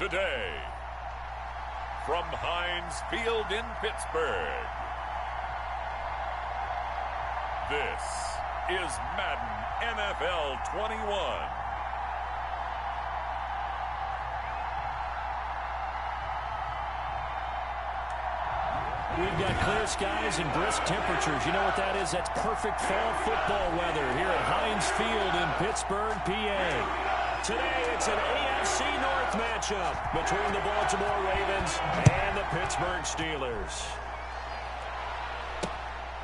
today, from Heinz Field in Pittsburgh, this is Madden NFL 21. We've got clear skies and brisk temperatures. You know what that is? That's perfect fall football weather here at Heinz Field in Pittsburgh, PA. Today, it's an AFC North matchup between the Baltimore Ravens and the Pittsburgh Steelers.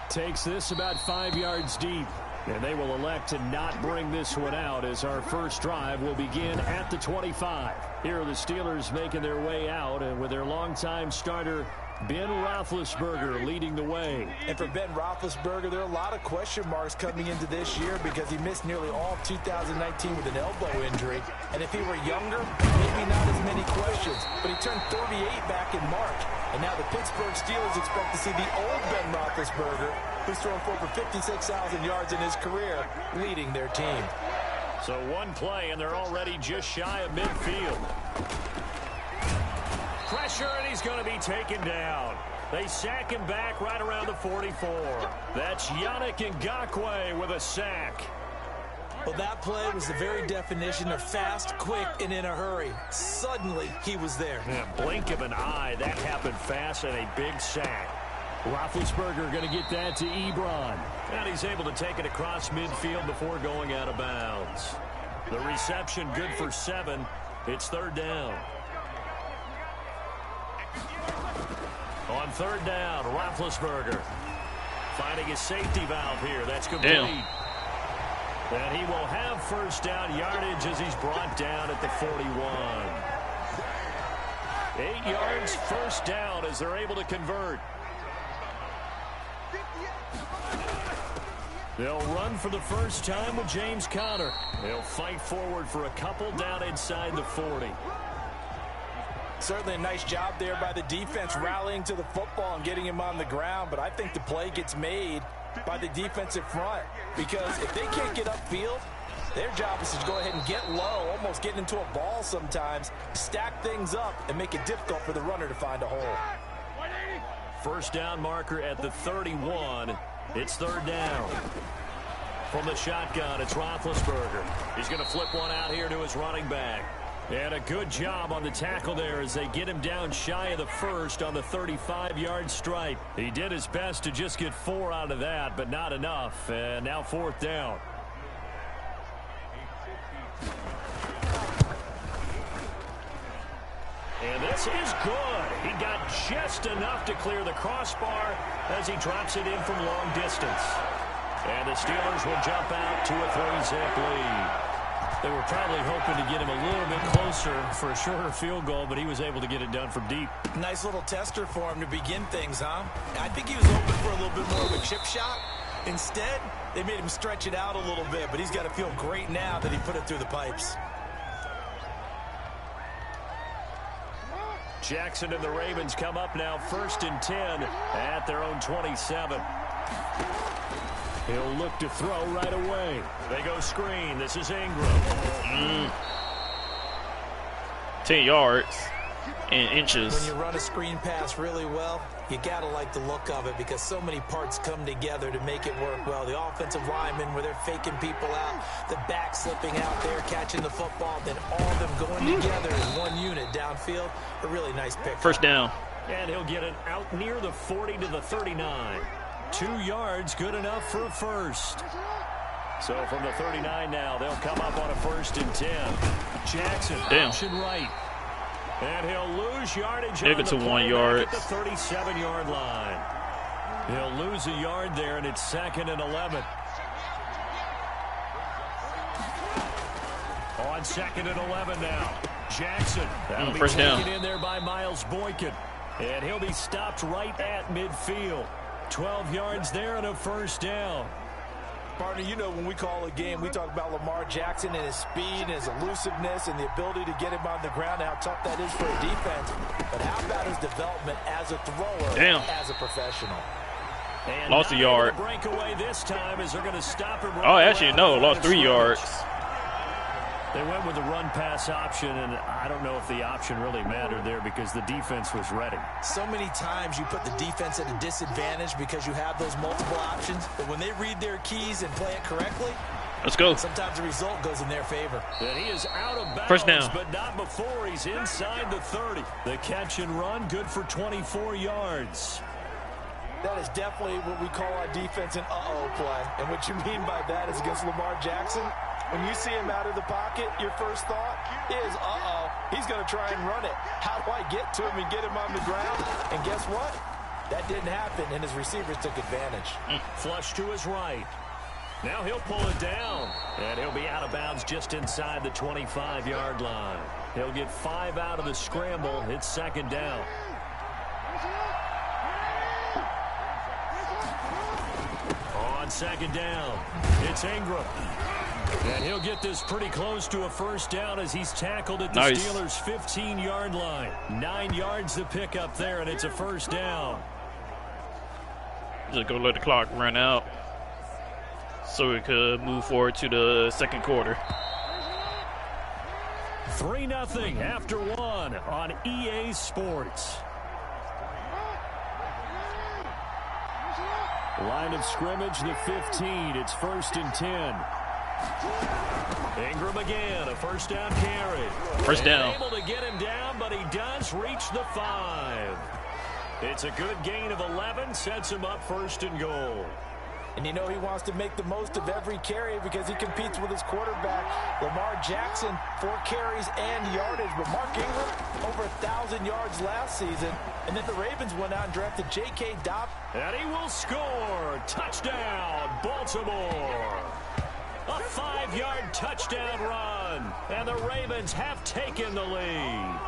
Takes this about 5 yards deep, and they will elect to not bring this one out as our first drive will begin at the 25. Here are the Steelers making their way out, and with their longtime starter, Ben Roethlisberger, leading the way. And for Ben Roethlisberger, there are a lot of question marks coming into this year because he missed nearly all of 2019 with an elbow injury. And if he were younger, maybe not as many questions. But he turned 38 back in March. And now the Pittsburgh Steelers expect to see the old Ben Roethlisberger, who's thrown for over 56,000 yards in his career, leading their team. So one play, and they're already just shy of midfield. Pressure, and he's going to be taken down. They sack him back right around the 44. That's Yannick Ngakoue with a sack. Well, that play was the very definition of fast, quick, and in a hurry. Suddenly, he was there. Yeah, blink of an eye, that happened fast, and a big sack. Roethlisberger going to get that to Ebron. And he's able to take it across midfield before going out of bounds. The reception good for 7. It's third down. On third down, Roethlisberger finding his safety valve here. That's complete. Damn. And he will have first down yardage as he's brought down at the 41. 8 yards, first down as they're able to convert. They'll run for the first time with James Conner. They'll fight forward for a couple down inside the 40. Certainly a nice job there by the defense rallying to the football and getting him on the ground. But I think the play gets made by the defensive front because if they can't get upfield, their job is to go ahead and get low, almost get into a ball sometimes, stack things up, and make it difficult for the runner to find a hole. First down marker at the 31. It's third down. From the shotgun, it's Roethlisberger. He's going to flip one out here to his running back. And a good job on the tackle there as they get him down shy of the first on the 35-yard stripe. He did his best to just get 4 out of that, but not enough. And now fourth down. And this is good. He got just enough to clear the crossbar as he drops it in from long distance. And the Steelers will jump out to a 3-zip lead. They were probably hoping to get him a little bit closer for a shorter field goal, but he was able to get it done from deep. Nice little tester for him to begin things, huh? I think he was hoping for a little bit more of a chip shot. Instead, they made him stretch it out a little bit, but he's got to feel great now that he put it through the pipes. Jackson and the Ravens come up now 1st and 10 at their own 27. He'll look to throw right away. They go screen. This is Ingram. 10 yards in inches. When you run a screen pass really well, you got to like the look of it because so many parts come together to make it work well. The offensive linemen where they're faking people out, the back slipping out there, catching the football, then all of them going together in one unit downfield. A really nice pick. First down. And he'll get it out near the 40 to the 39. 2 yards, good enough for a first. So from the 39 now, they'll come up on a 1st and 10. Jackson, option right. And he'll lose yardage on the to 1 play yard. at the 37-yard line. He'll lose a yard there, and it's 2nd and 11. On 2nd and 11 now. Jackson. That'll be first down. taken in there by Miles Boykin. And he'll be stopped right at midfield. 12 yards there and a first down. Partner, you know when we call a game, we talk about Lamar Jackson and his speed and his elusiveness and the ability to get him on the ground, how tough that is for a defense. But how about his development as a thrower, as a professional? And lost a yard. Breakaway this time as they're going to stop him. Oh, actually, no, lost 3 yards. They went with the run-pass option, and I don't know if the option really mattered there because the defense was ready. So many times you put the defense at a disadvantage because you have those multiple options, but when they read their keys and play it correctly, let's go. sometimes the result goes in their favor. And he is out of bounds, First down. but not before he's inside the 30. The catch and run, good for 24 yards. That is definitely what we call our defense an uh-oh play. And what you mean by that is against Lamar Jackson, when you see him out of the pocket, your first thought is, uh-oh, he's going to try and run it. How do I get to him and get him on the ground? And guess what? That didn't happen, and his receivers took advantage. Flush to his right. Now he'll pull it down, and he'll be out of bounds just inside the 25-yard line. He'll get 5 out of the scramble. It's second down. On second down, it's Ingram. And he'll get this pretty close to a first down as he's tackled at the Steelers' 15-yard line. 9 yards to pick up there, and it's a first down. Just go let the clock run out so we could move forward to the second quarter. 3-0 after 1 on EA Sports. Line of scrimmage, the 15. It's 1st and 10. Ingram again, a first down carry. First down. Able to get him down, but he does reach the 5. It's a good gain of 11, sets him up 1st and goal. And you know he wants to make the most of every carry because he competes with his quarterback, Lamar Jackson, 4 carries and yardage. But Mark Ingram, over 1,000 yards last season. And then the Ravens went out and drafted J.K. Dobbins. And he will score. Touchdown, Baltimore. A 5-yard touchdown run. And the Ravens have taken the lead.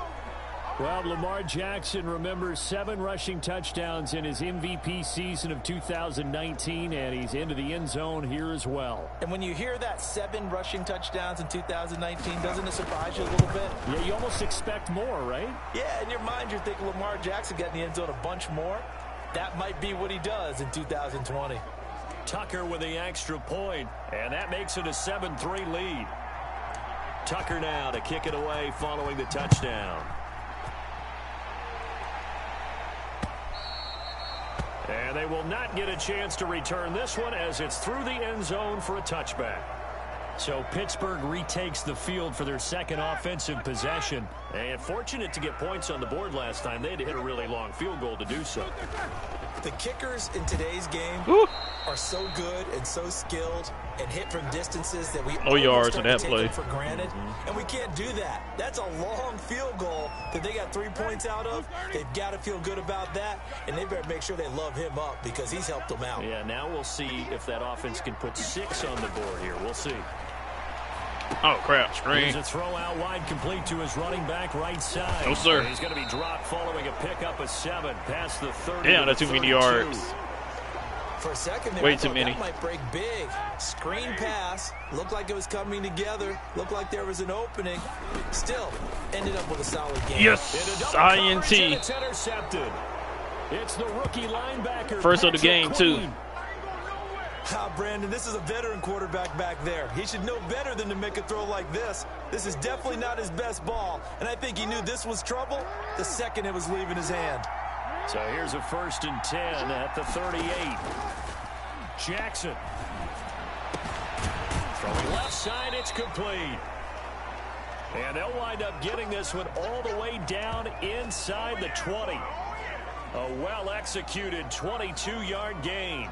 Well, Lamar Jackson remembers 7 rushing touchdowns in his MVP season of 2019, and he's into the end zone here as well. And when you hear that 7 rushing touchdowns in 2019, doesn't it surprise you a little bit? Yeah, you almost expect more, right? Yeah, in your mind you're thinking Lamar Jackson got in the end zone a bunch more. That might be what he does in 2020. Tucker with the extra point, and that makes it a 7-3 lead. Tucker now to kick it away following the touchdown. And they will not get a chance to return this one as it's through the end zone for a touchback. So Pittsburgh retakes the field for their second offensive possession. And fortunate to get points on the board last time. They had to hit a really long field goal to do so. The kickers in today's game are so good and so skilled and hit from distances that we no yards in that take play for granted. And we can't do that. That's a long field goal that they got 3 points out of. They've got to feel good about that, and they better make sure they love him up because he's helped them out. Yeah, now we'll see if that offense can put 6 on the board here. We'll see. Oh, crap. Screen. Here's a throw out wide complete to his running back right side. No, sir. He's going to be dropped following a pickup of 7 past the 30. Damn, that's too many yards. For a second there, way too many. That might break big. Screen pass. Looked like it was coming together. Looked like there was an opening. Still, ended up with a solid game. Yes, INT. It's intercepted. It's the rookie linebacker. First of the game, too. Brandon, this is a veteran quarterback back there. He should know better than to make a throw like this. This is definitely not his best ball, and I think he knew this was trouble the second it was leaving his hand. So here's a 1st and 10 at the 38. Jackson. Throwing left side, it's complete. And they'll wind up getting this one all the way down inside the 20. A well-executed 22-yard gain.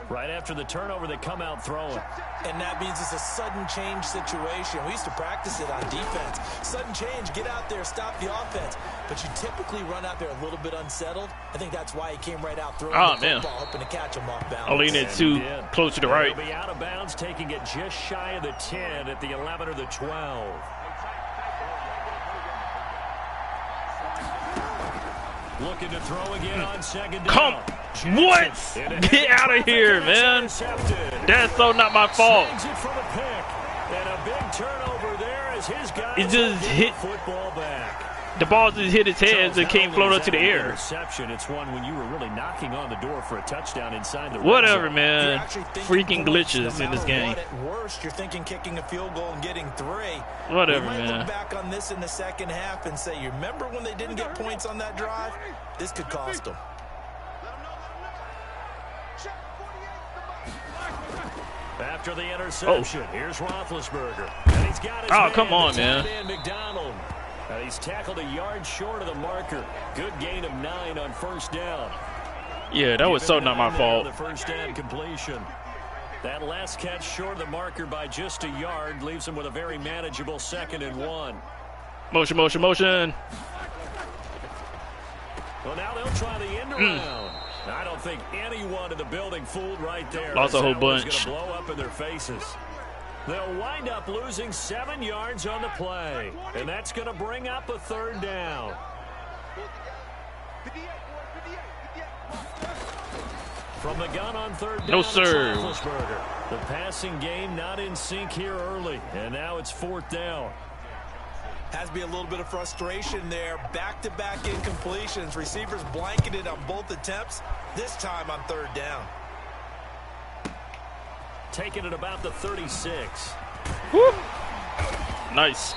Right after the turnover, they come out throwing. And that means it's a sudden change situation. We used to practice it on defense. Sudden change, get out there, stop the offense. But you typically run out there a little bit unsettled. I think that's why he came right out throwing the football, hoping to catch him off balance. I'll lean it too close to the right. He'll be out of bounds, taking it just shy of the 10 at the 11 or the 12. Looking to throw again on second down. What? Get out of here, man. That's so not my fault. And a big turnover there as his guy it just hit football back. The ball just hit his head as it came float up to the air. Interception. It's one when you were really knocking on the door for a touchdown inside the whatever, man. Freaking glitches in this game. At worst, you're thinking kicking a field goal and getting 3. Whatever, we might man. Look back on this in the second half and say, you remember when they didn't get points on that drive? This could cost them. After the interception, here's Roethlisberger. And he's got his come on, man. McDonald. And he's tackled a yard short of the marker. Good gain of 9 on first down. Yeah, that was so not my fault. The first down completion. That last catch short of the marker by just a yard leaves him with a very manageable 2nd and 1. Motion, motion, motion. Well, now they'll try the end around. I don't think anyone in the building fooled right there. Lost a whole bunch. Going to blow up in their faces. They'll wind up losing 7 yards on the play, and that's going to bring up a 3rd down. From the gun on 3rd down, no sir. The passing game not in sync here early, and now it's 4th down. Has to be a little bit of frustration there. Back-to-back incompletions. Receivers blanketed on both attempts, this time on 3rd down. Taking it about the 36. Woo. Nice.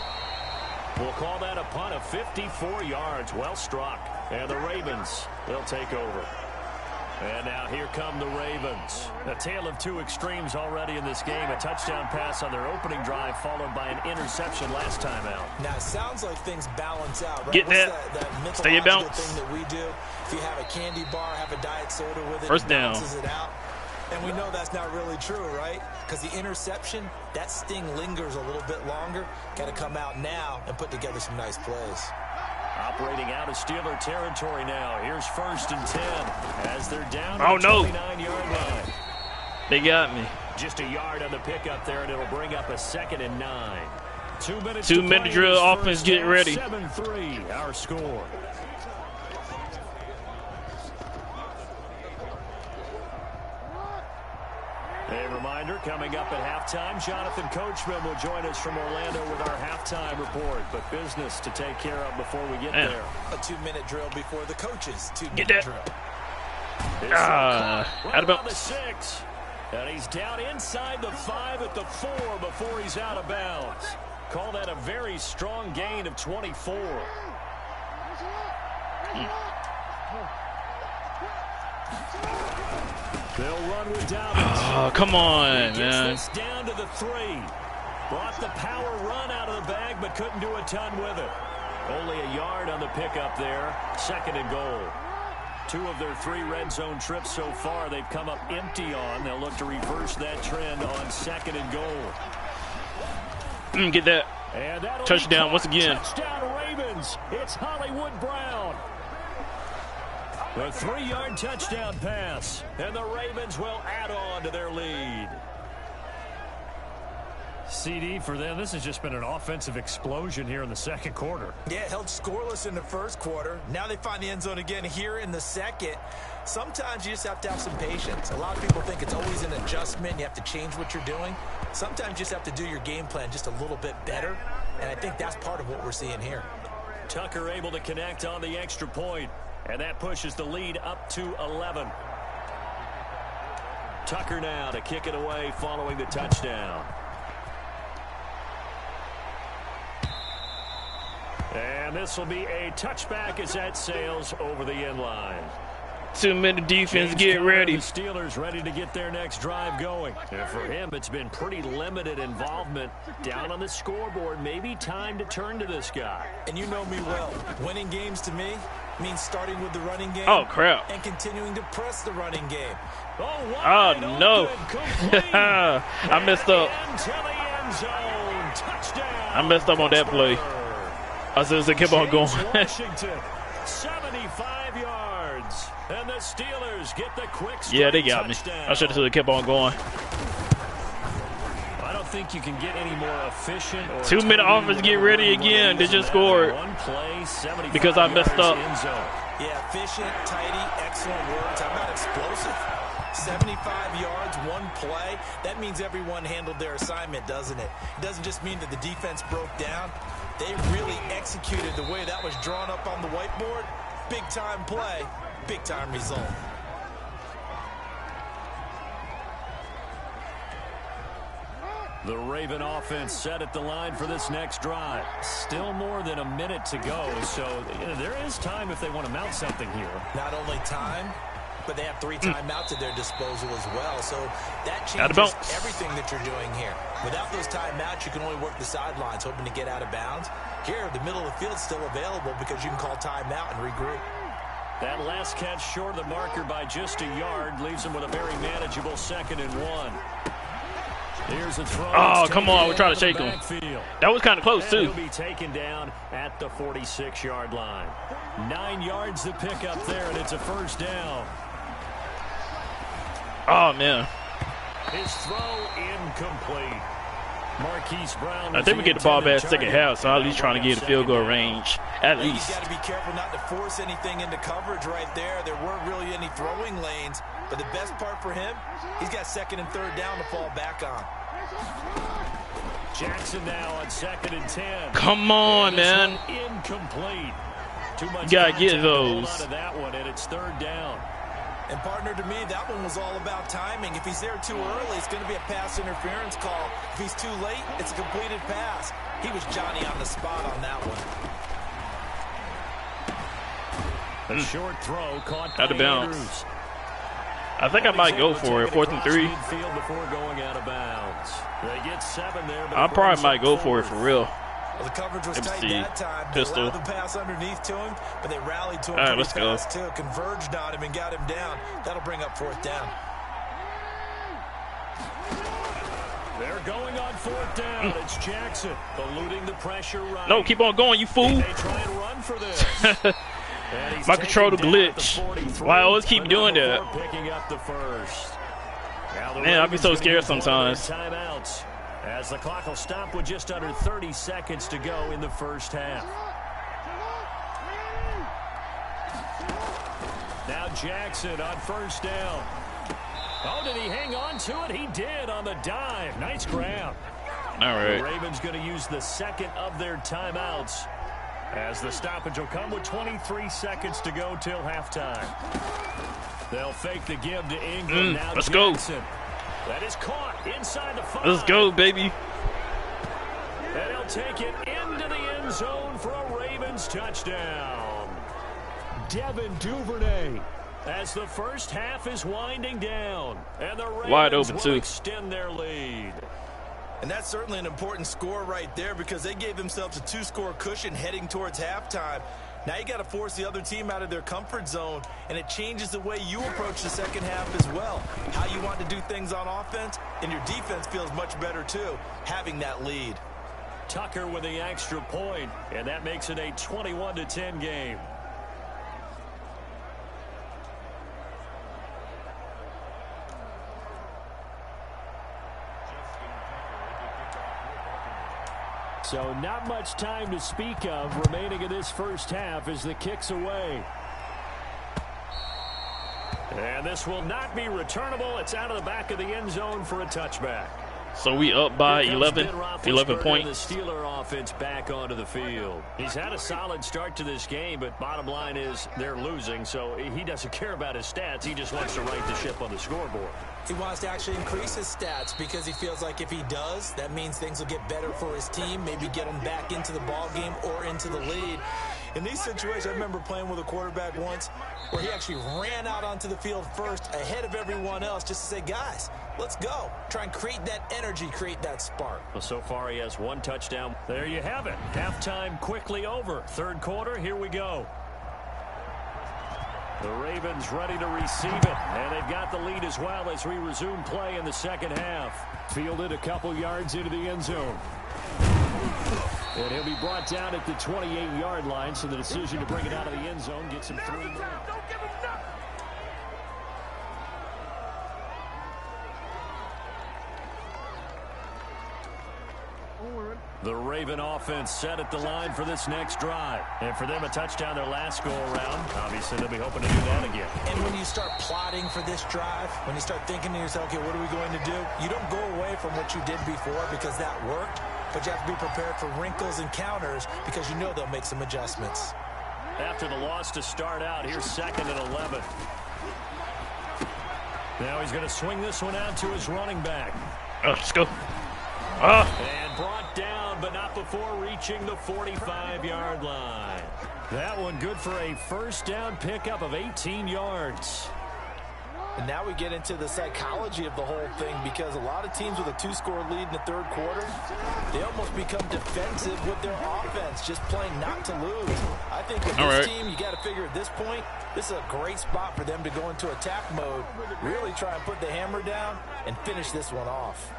We'll call that a punt of 54 yards. Well struck. And the Ravens, they'll take over. And now here come the Ravens. A tale of 2 extremes already in this game. A touchdown pass on their opening drive followed by an interception last time out. Now, it sounds like things balance out, right? Get that. Stay mythological bounce. thing that we do. If you have a candy bar, have a diet soda with it, First it down. balances it out. And we know that's not really true, right? Because the interception, that sting lingers a little bit longer. Got to come out now and put together some nice plays. Operating out of Steeler territory now. Here's 1st and 10 as they're down Oh, to the no. 29-yard line. They got me. Just a yard on the pickup there, and it'll bring up a 2nd and 9. 2 minutes. 2 minute drill offense getting ready. 7-3 our score. A reminder, coming up at halftime, Jonathan Coachman will join us from Orlando with our halftime report. But business to take care of before we get there. A 2-minute drill before the coaches. 2-minute Get that. drill. Out of on the bounds. 6. And he's down inside the 5 at the 4 before he's out of bounds. Call that a very strong gain of 24. They'll run with Dobbins. Oh, come on, man. Gets this down to the 3. Brought the power run out of the bag, but couldn't do a ton with it. Only a yard on the pickup there. 2nd and goal. 2 of their 3 red zone trips so far they've come up empty on. They'll look to reverse that trend on 2nd and goal. Get that. And Touchdown once again. Touchdown Ravens. It's Hollywood Brown. A 3-yard touchdown pass. And the Ravens will add on to their lead. CD, for them, this has just been an offensive explosion here in the 2nd quarter. Yeah, held scoreless in the 1st quarter. Now they find the end zone again here in the 2nd. Sometimes you just have to have some patience. A lot of people think it's always an adjustment. You have to change what you're doing. Sometimes you just have to do your game plan just a little bit better. And I think that's part of what we're seeing here. Tucker able to connect on the extra point. And that pushes the lead up to 11. Tucker now to kick it away following the touchdown. And this will be a touchback as that sails over the end line. 2-minute defense, get ready. The Steelers ready to get their next drive going. And for him, it's been pretty limited involvement down on the scoreboard. Maybe time to turn to this guy. And you know me well. Winning games to me means starting with the running game. Oh, crap. And continuing to press the running game. Oh, no. I messed up. I messed up on that play. I said it kept on going. Washington, 75 yards. And the Steelers get the quick yeah, they got touchdown. Me. I should have kept on going. I don't think you can get any more efficient? Or 2 minute offense, get ready again. They just scored because I messed up. Yeah, efficient, tidy, excellent words. How about explosive? 75 yards, one play. That means everyone handled their assignment, doesn't it? It doesn't just mean that the defense broke down. They really executed the way that was drawn up on the whiteboard. Big-time play, big-time result. The Raven offense set at the line for this next drive. Still more than a minute to go, so there is time if they want to mount something here. Not only time, but they have 3 timeouts at their disposal as well. So that changes everything that you're doing here. Without those timeouts, you can only work the sidelines, hoping to get out of bounds. Here, the middle of the field's still available because you can call timeout and regroup. That last catch short of the marker by just a yard leaves them with a very manageable 2nd and 1. Here's a throw. Oh, come on. We're trying to shake him. That was kind of close, too. He'll be taken down at the 46-yard line. 9 yards to pick up there, and it's a first down. Oh, man. His throw incomplete. Marquise Brown. I think we get the ball back second half, so at least trying to get a field goal range. At least. You got to be careful not to force anything into coverage right there. There weren't really any throwing lanes, but the best part for him, he's got 2nd and 3rd down to fall back on. Jackson now on 2nd and 10. Come on, man. Incomplete. Too much. You gotta get those. Out of that one, and it's 3rd down. And partner, to me, that one was all about timing. If he's there too early, it's going to be a pass interference call. If he's too late, it's a completed pass. He was Johnny on the spot on that one. A short throw caught out of bounds. I think I might go for it. 4th and 3. Before going out of bounds. They get 7 there. I probably might go for it for real. Well, the coverage was tight that time. They Pistol. allowed the pass underneath to him, but they rallied to him pretty let's fast, go. too. Converged on him and got him down. That'll bring up 4th down. They're going on 4th down. It's Jackson eluding the pressure right. No, keep on going, you fool. They try and run for this. My controller glitch. Why I always keep doing that? Picking up the first. Man, I'll be so scared sometimes. Timeouts. As the clock will stop with just under 30 seconds to go in the first half. Now Jackson on 1st down. Oh, did he hang on to it? He did on the dive. Nice grab. All right. The Ravens going to use the 2nd of their timeouts as the stoppage will come with 23 seconds to go till halftime. They'll fake the give to Ingram. Now let's Jackson. go. That is caught inside the 5. Let's go, baby. And he'll take it into the end zone for a Ravens touchdown. Devin Duvernay as the first half is winding down. And the Ravens wide open, too. Extend their lead. And that's certainly an important score right there because they gave themselves a 2-score cushion heading towards halftime. Now you got to force the other team out of their comfort zone, and it changes the way you approach the second half as well. How you want to do things on offense, and your defense feels much better too, having that lead. Tucker with the extra point, and that makes it a 21-10 game. So not much time to speak of remaining in this first half as the kick's away. And this will not be returnable. It's out of the back of the end zone for a touchback. So we up by 11 points. The Steeler offense back onto the field. He's had a solid start to this game, but bottom line is they're losing, so he doesn't care about his stats. He just wants to right the ship on the scoreboard. He wants to actually increase his stats because he feels like if he does, that means things will get better for his team, maybe get him back into the ball game or into the lead. In these situations, I remember playing with a quarterback once where he actually ran out onto the field first ahead of everyone else just to say, guys, let's go. Try and create that energy, create that spark. Well, so far he has 1 touchdown. There you have it. Halftime quickly over. 3rd quarter, here we go. The Ravens ready to receive it, and they've got the lead as well as we resume play in the second half. Fielded a couple yards into the end zone. And he'll be brought down at the 28-yard line, so the decision to bring it out of the end zone gets him 3 more. The Raven offense set at the line for this next drive. And for them, a touchdown their last go-around. Obviously, they'll be hoping to do that again. And when you start plotting for this drive, when you start thinking to yourself, okay, what are we going to do? You don't go away from what you did before because that worked, but you have to be prepared for wrinkles and counters because you know they'll make some adjustments. After the loss to start out, here's 2nd and 11. Now he's going to swing this one out to his running back. Oh, let's go. And brought down, but not before reaching the 45-yard line. That one good for a first down pickup of 18 yards. And now we get into the psychology of the whole thing because a lot of teams with a 2-score lead in the third quarter, they almost become defensive with their offense, just playing not to lose. I think with this team, you got to figure at this point, this is a great spot for them to go into attack mode, really try and put the hammer down and finish this one off.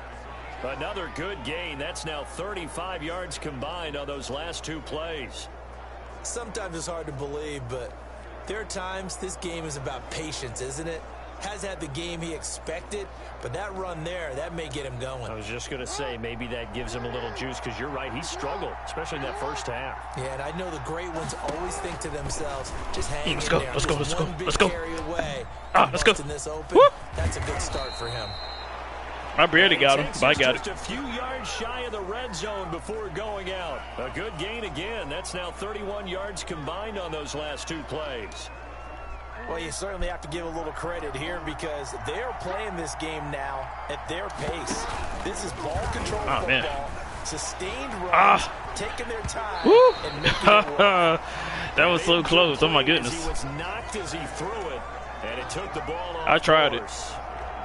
Another good gain. That's now 35 yards combined on those last 2 plays. Sometimes it's hard to believe, but there are times this game is about patience, isn't it? Has had the game he expected, but that run there, that may get him going. I was just going to say, maybe that gives him a little juice because you're right, he struggled, especially in that first half. Yeah, and I know the great ones always think to themselves, just hang in go, there. let's go, let's go, let's go. Carry away, let's go. This open, Woo! that's a good start for him. I barely got him, but I got it. Just a few yards shy of the red zone before going out. A good gain again. That's now 31 yards combined on those last 2 plays. Well, you certainly have to give a little credit here because they're playing this game now at their pace. This is ball control football, man. Sustained runs, taking their time, Woo! and making it work. That was so close. Oh, my goodness. He was knocked as he threw it, and it took the ball off. I tried it.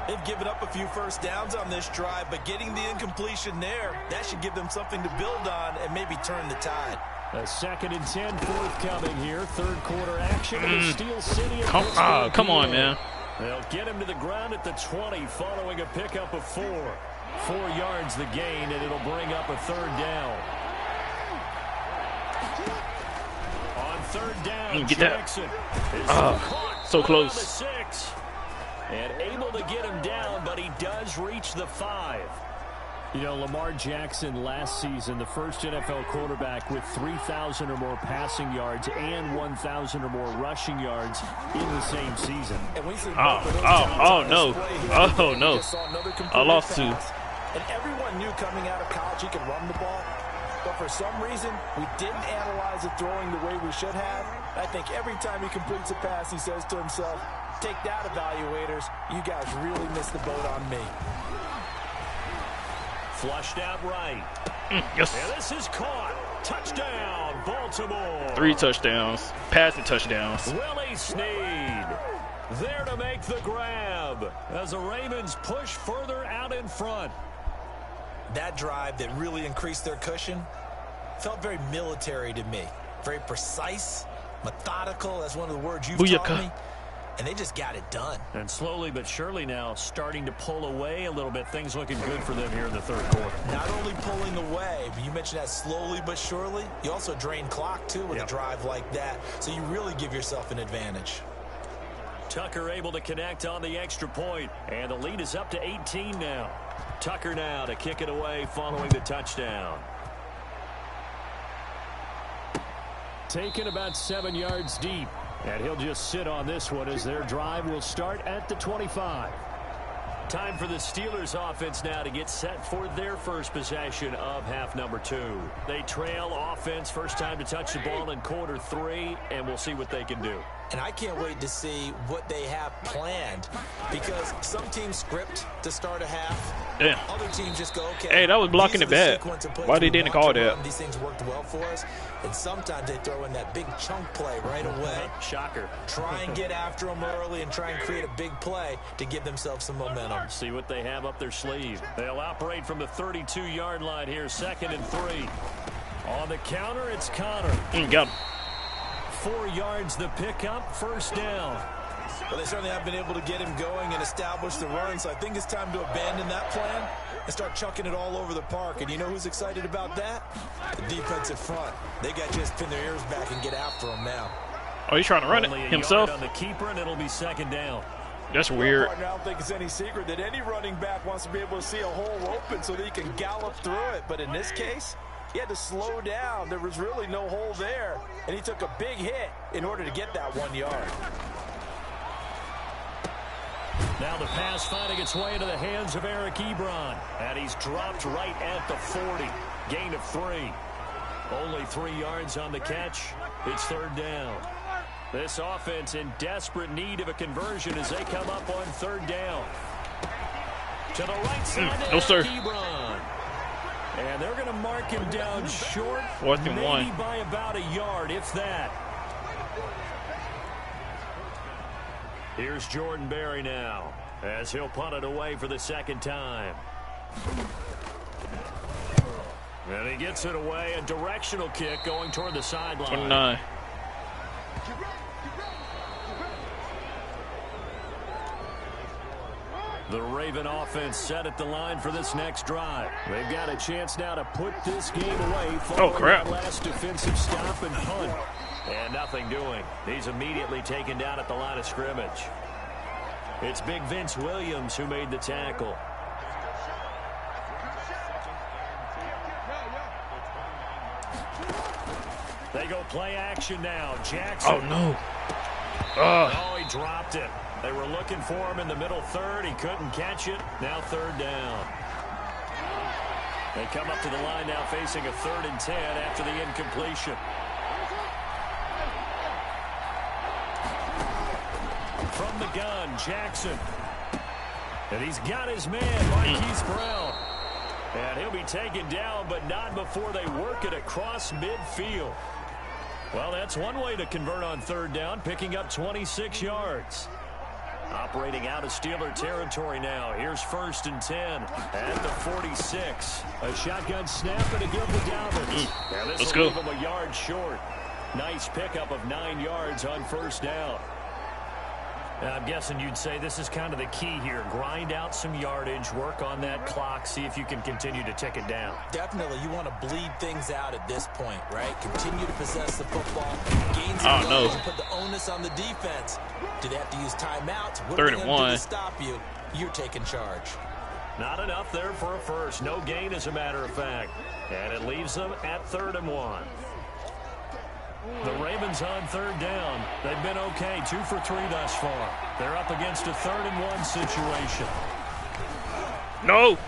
They've given up a few first downs on this drive, but getting the incompletion there, that should give them something to build on and maybe turn the tide. A 2nd and 10 forthcoming here. Third quarter action in the Steel City. Come on, man. They'll get him to the ground at the 20 following a pickup of 4. 4 yards the gain, and it'll bring up a 3rd down. On 3rd down, Get Jackson that. So close. 6. And able to get him down, but he does reach the 5. You know, Lamar Jackson last season, the first NFL quarterback with 3,000 or more passing yards and 1,000 or more rushing yards in the same season. Oh, no. Oh, no. I lost 2. And everyone knew coming out of college he could run the ball. But for some reason, we didn't analyze it throwing the way we should have. I think every time he completes a pass, he says to himself, take that, evaluators. You guys really missed the boat on me. Flushed out right. Yes. And this is caught. Touchdown, Baltimore. 3 touchdowns. Passing touchdowns. Willie Snead there to make the grab as the Ravens push further out in front. That drive that really increased their cushion felt very military to me. Very precise, methodical. That's one of the words you've taught me. And they just got it done. And slowly but surely now starting to pull away a little bit. Things looking good for them here in the third quarter. Not only pulling away, but you mentioned that slowly but surely. You also drain clock, too, with a drive like that. So you really give yourself an advantage. Tucker able to connect on the extra point. And the lead is up to 18 now. Tucker now to kick it away following the touchdown. Taken about 7 yards deep. And he'll just sit on this one as their drive will start at the 25. Time for the Steelers offense now to get set for their first possession of half number 2. They trail offense, first time to touch the ball in quarter 3, and we'll see what they can do. And I can't wait to see what they have planned because some teams script to start a half. Damn. Other teams just go, okay. Hey, that was blocking it bad. Why they didn't call that? These things worked well for us. And sometimes they throw in that big chunk play right away. Shocker. Try and get after them early and try and create a big play to give themselves some momentum. See what they have up their sleeve. They'll operate from the 32-yard line here, 2nd and 3. On the counter, it's Connor. Got him. 4 yards the pickup, first down. Well, they certainly have been able to get him going and establish the run, so I think it's time to abandon that plan and start chucking it all over the park. And you know who's excited about that? The defensive front. They got to just pin their ears back and get after him now. Oh, he's trying to run it himself? On the keeper, and it'll be 2nd down. That's weird. I don't think it's any secret that any running back wants to be able to see a hole open so that he can gallop through it. But in this case, He had to slow down. There was really no hole there, and he took a big hit in order to get that 1 yard. Now the pass finding its way into the hands of Eric Ebron, and he's dropped right at the 40. Gain of 3. Only 3 yards on the catch. It's third down. This offense in desperate need of a conversion as they come up on third down. To the right side, no, sir. Ebron. And they're going to mark him down short, 4th and maybe 1. by about a yard, if that. Here's Jordan Berry now, as he'll punt it away for the second time. And he gets it away, a directional kick going toward the sideline. 29. The Raven offense set at the line for this next drive. They've got a chance now to put this game away following that last defensive stop and punt. And nothing doing. He's immediately taken down at the line of scrimmage. It's Big Vince Williams who made the tackle. They go play action now. Jackson. Oh, no. Oh, he dropped it. They were looking for him in the middle third. He couldn't catch it. Now third down. They come up to the line now facing a 3rd and 10 after the incompletion. From the gun, Jackson. And he's got his man, Marquise Brown. And he'll be taken down, but not before they work it across midfield. Well, that's one way to convert on third down, picking up 26 yards. Operating out of Steeler territory now. Here's 1st and 10 at the 46. A shotgun snap and a give to Dalvin. Yeah, this will leave him a yard short. Nice pickup of 9 yards on first down. I'm guessing you'd say this is kind of the key here. Grind out some yardage, work on that clock, see if you can continue to tick it down. Definitely, you want to bleed things out at this point, right? Continue to possess the football, gain some yards, and put the onus on the defense. Do they have to use timeouts? What are they going to do to stop you? You're taking charge. Not enough there for a first. No gain, as a matter of fact. And it leaves them at 3rd and 1. The Ravens on third down. They've been okay, 2 for 3 thus far. They're up against a 3rd and 1 situation. No.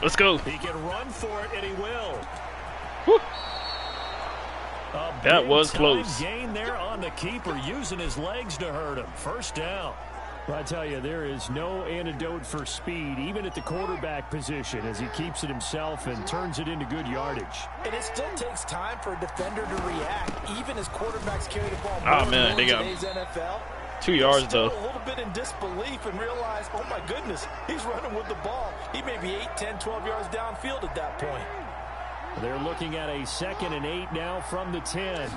Let's go. He can run for it, and he will. Whew. That was close. Gain there on the keeper, using his legs to hurt him. First down. I tell you, there is no antidote for speed, even at the quarterback position, as he keeps it himself and turns it into good yardage. And it still takes time for a defender to react, even as quarterbacks carry the ball more oh, man, in today's NFL. 2 yards, though. A little bit in disbelief and realize, oh, my goodness, he's running with the ball. He may be 8, 10, 12 yards downfield at that point. They're looking at a 2nd and 8 now from the 10.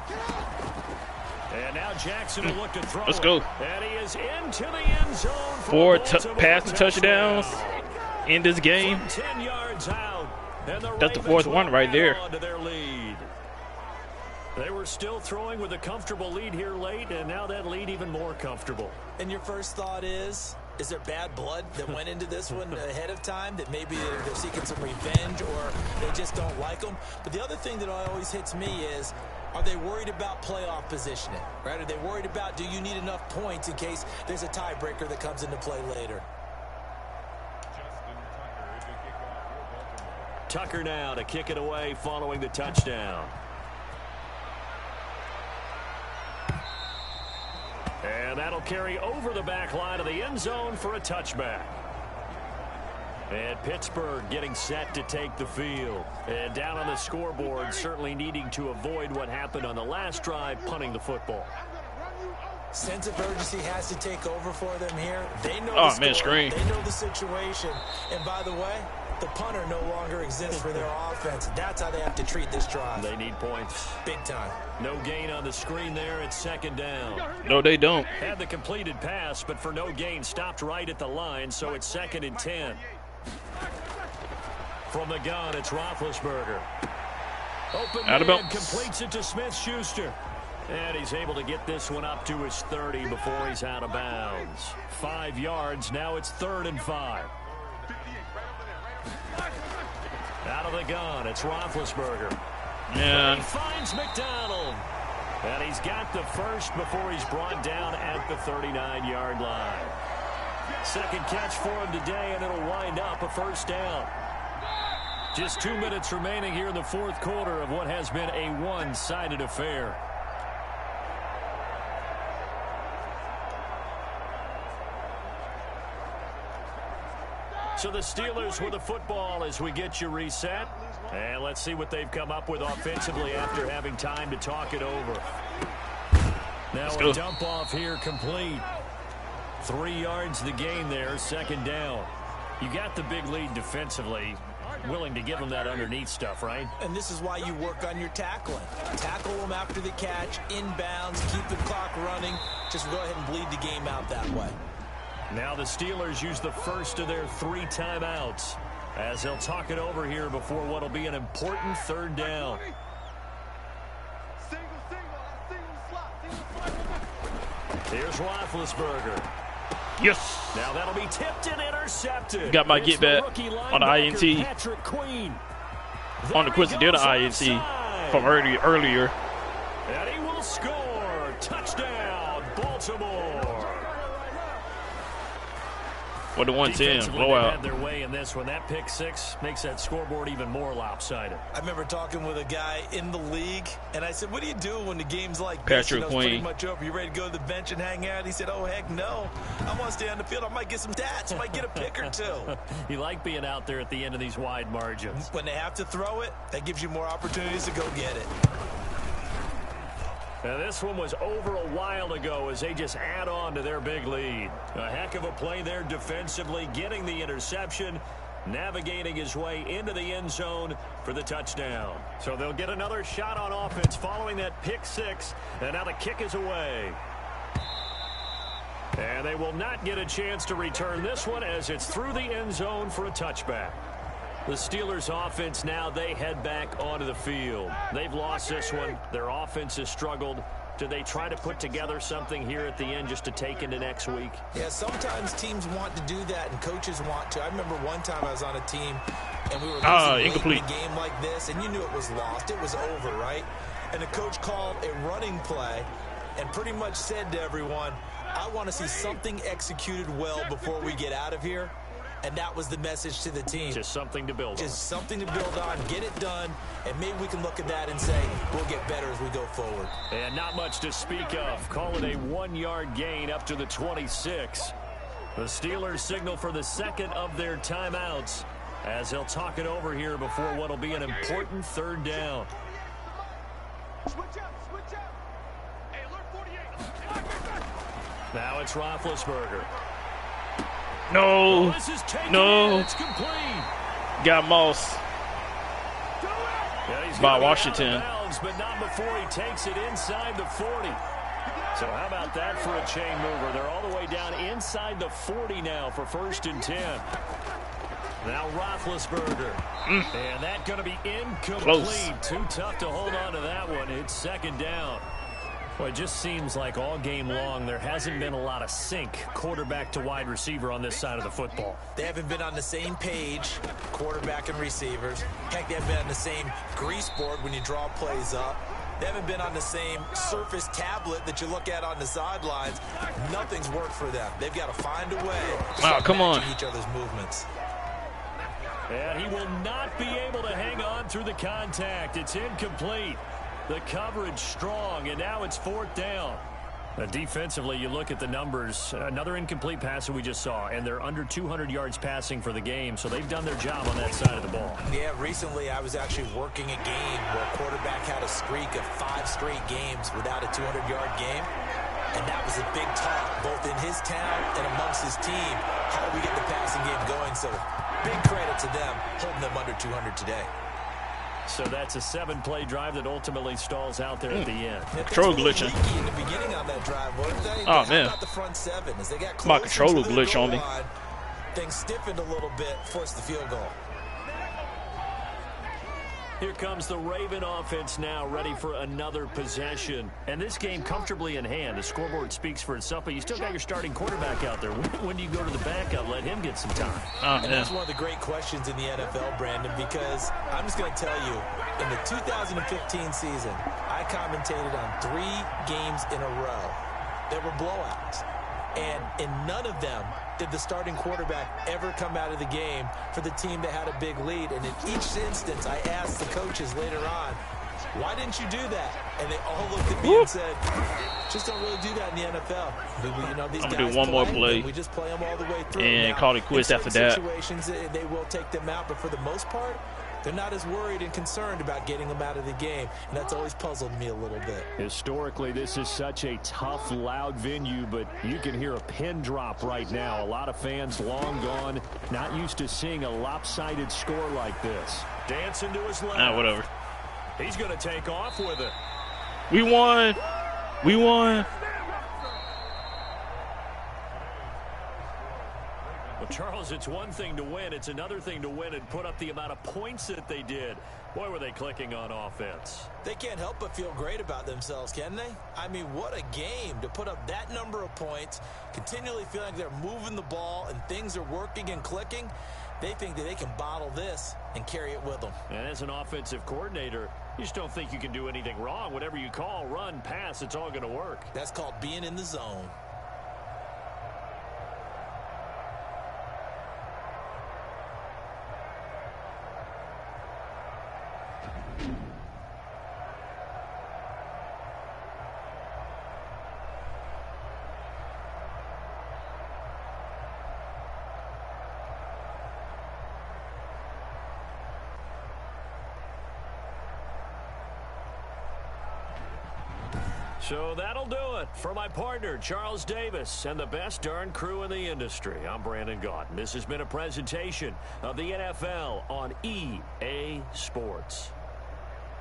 And now Jackson will look to throw. Let's go. And he is into the end zone. 4 passing touchdowns in this game. 10 yards out. And that's the 4th one right there. Their lead. They were still throwing with a comfortable lead here late, and now that lead even more comfortable. And your first thought is there bad blood that went into this one ahead of time, that maybe they're seeking some revenge or they just don't like them? But the other thing that always hits me is, are they worried about playoff positioning, right? Are they worried about, do you need enough points in case there's a tiebreaker that comes into play later? Tucker now to kick it away following the touchdown. And that'll carry over the back line of the end zone for a touchback. And Pittsburgh getting set to take the field. And down on the scoreboard, certainly needing to avoid what happened on the last drive, punting the football. Sense of urgency has to take over for them here. They know the score, screen. They know the situation. And by the way, the punter no longer exists for their offense. That's how they have to treat this drive. They need points. Big time. No gain on the screen there. It's 2nd down. No, they don't. Had the completed pass, but for no gain, stopped right at the line, so it's 2nd and 10. From the gun, it's Roethlisberger. Open man completes it to Smith-Schuster. And he's able to get this one up to his 30 before he's out of bounds. 5 yards. Now it's 3rd and 5. Out of the gun, it's Roethlisberger. Man. He finds McDonald. And he's got the first before he's brought down at the 39-yard line. Second catch for him today, and it'll wind up a first down. Just 2 minutes remaining here in the fourth quarter of what has been a one-sided affair. So the Steelers with the football as we get you reset. And let's see what they've come up with offensively after having time to talk it over. Now a dump off here complete. 3 yards the gain there, second down. You got the big lead defensively. Willing to give them that underneath stuff, right? And this is why you work on your tackling. Tackle them after the catch, inbounds, keep the clock running. Just go ahead and bleed the game out that way. Now the Steelers use the first of their 3 timeouts as they'll talk it over here before what will be an important third down. Here's Roethlisberger. Yes. Now that'll be tipped and intercepted. Got my get back on the INT. On the coincidental INT from earlier. And he will score. Touchdown, Baltimore. With the 110 blowout. Had their way in this one. That pick six makes that scoreboard even more lopsided. I remember talking with a guy in the league, and I said, what do you do when the game's like Patrick this? Queen. Pretty much over. You ready to go to the bench and hang out? He said, oh, heck no. I want to stay on the field. I might get some stats. I might get a pick or two. You like being out there at the end of these wide margins. When they have to throw it, that gives you more opportunities to go get it. Now this one was over a while ago as they just add on to their big lead. A heck of a play there defensively, getting the interception, navigating his way into the end zone for the touchdown. So they'll get another shot on offense following that pick six, and now the kick is away. And they will not get a chance to return this one as it's through the end zone for a touchback. The Steelers offense now, they head back onto the field. They've lost this one. Their offense has struggled. Do they try to put together something here at the end just to take into next week? Yeah, sometimes teams want to do that and coaches want to. I remember one time I was on a team and we were losing a game like this, and you knew it was lost. It was over, right? And the coach called a running play and pretty much said to everyone, I want to see something executed well before we get out of here. And that was the message to the team. Just something to build on. Just something to build on, get it done, and maybe we can look at that and say, we'll get better as we go forward. And not much to speak of. Call it a 1-yard gain up to the 26. The Steelers signal for the second of their timeouts as they'll talk it over here before what will be an important third down. Now it's Roethlisberger. No. No. It's complete. Got Moss by Washington. Bounds, but not before he takes it inside the 40. So how about that for a chain mover? They're all the way down inside the 40 now for 1st and 10. Now Roethlisberger. And that's going to be incomplete. Close. Too tough to hold on to that one. It's second down. Well, it just seems like all game long there hasn't been a lot of sync quarterback to wide receiver on this side of the football. They haven't been on the same page, quarterback and receivers. Heck, they haven't been on the same grease board when you draw plays up. They haven't been on the same surface tablet that you look at on the sidelines. Nothing's worked for them. They've got to find a way to start matching each other's movements. And he will not be able to hang on through the contact. It's incomplete. The coverage strong, and now it's 4th down. Defensively, you look at the numbers. Another incomplete pass that we just saw, and they're under 200 yards passing for the game, so they've done their job on that side of the ball. Yeah, recently I was actually working a game where a quarterback had a streak of 5 straight games without a 200-yard game, and that was a big talk both in his town and amongst his team. How do we get the passing game going? So big credit to them holding them under 200 today. So that's a 7-play drive that ultimately stalls out there at the end. Control glitching. In the beginning on that drive, weren't they? Oh, man. The front 7 as they got My controller glitch on me. Line, things stiffened a little bit, forced the field goal. Here comes the Raven offense now, ready for another possession. And this game comfortably in hand. The scoreboard speaks for itself, but you still got your starting quarterback out there. When do you go to the backup? Let him get some time. And that's one of the great questions in the NFL, Brandon, because I'm just going to tell you, in the 2015 season, I commentated on 3 games in a row that were blowouts. And in none of them did the starting quarterback ever come out of the game for the team that had a big lead. And in each instance, I asked the coaches later on, why didn't you do that? And they all looked at me and said, just don't really do that in the NFL. You know, these I'm guys going to do one more play. We just play them all the way through. And call it quits after that. Situations, they will take them out, but for the most part, they're not as worried and concerned about getting them out of the game, and that's always puzzled me a little bit. Historically, this is such a tough, loud venue, but you can hear a pin drop right now. A lot of fans long gone, not used to seeing a lopsided score like this. Dancing to his left. Whatever. He's going to take off with it. We won. We won. Well, Charles, it's one thing to win. It's another thing to win and put up the amount of points that they did. Boy, were they clicking on offense. They can't help but feel great about themselves, can they? I mean, what a game to put up that number of points, continually feeling like they're moving the ball and things are working and clicking. They think that they can bottle this and carry it with them. And as an offensive coordinator, you just don't think you can do anything wrong. Whatever you call, run, pass, it's all going to work. That's called being in the zone. So that'll do it for my partner, Charles Davis, and the best darn crew in the industry. I'm Brandon Gaudin. This has been a presentation of the NFL on EA Sports.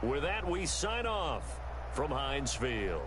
With that, we sign off from Heinz Field.